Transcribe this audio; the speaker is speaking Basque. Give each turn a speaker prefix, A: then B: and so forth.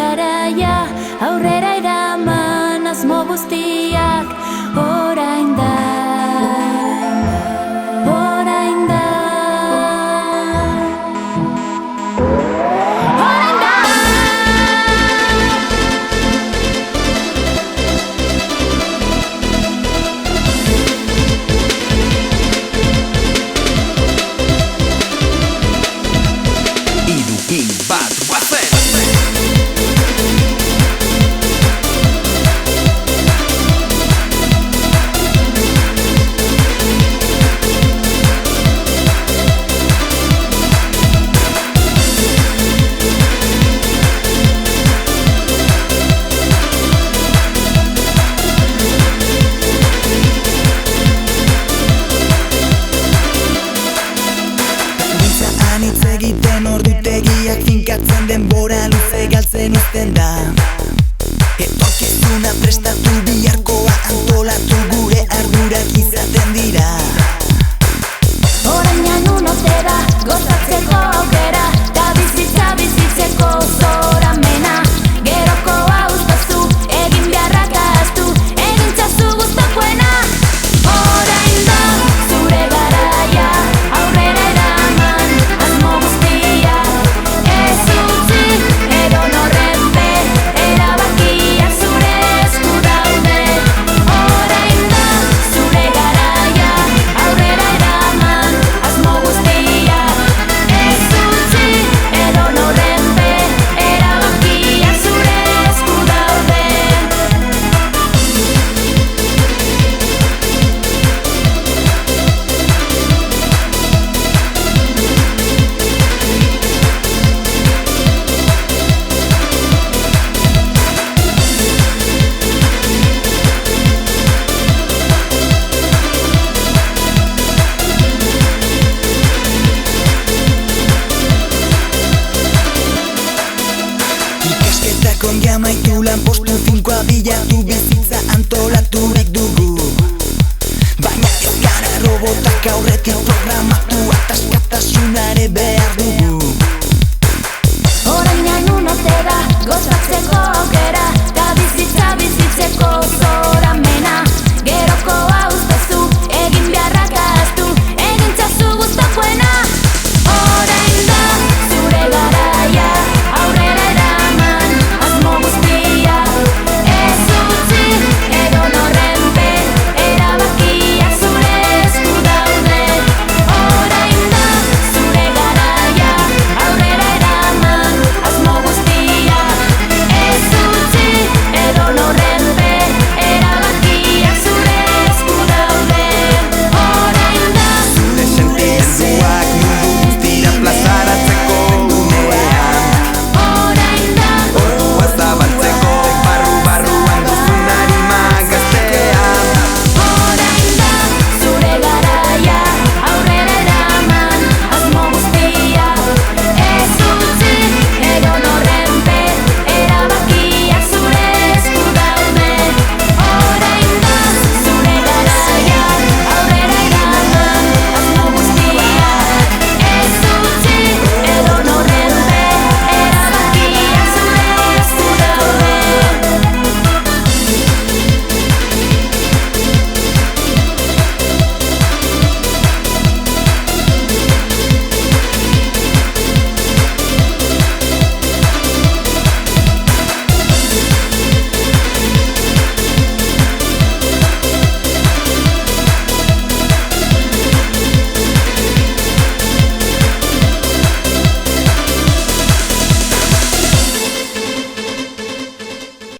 A: garaia, aurrera eraman asmo guztiak, orain da, orain da.
B: Egiten ordutegiak finkatzen denbora luze galtzen uzten da. Etorkizuna prestatu biharkoa antolatu gure ardurak izaten dira.
A: Orain unote da, gozatzeko aukera, ta bizitza bizitzeko zoramena. Gerokoa uztazu, egin beharrak ahaztu, egin txazu guztakoena. Orain da, zure garaia, aurrera eraman asmo guztiak, ez utzi edonorrenpe, erabakiak zure esku daude. Orain da, zure garaia, aurrera eraman asmo guztiak, ez utzi edonorrenpe, erabakiak zure esku daude.
B: Ikasketak ongi amaitu lanpostu finkoa bilatu bizitza antolaturik dugu. Baina ez gara robotak aurretik programatu, ataskatasunare behar dugu.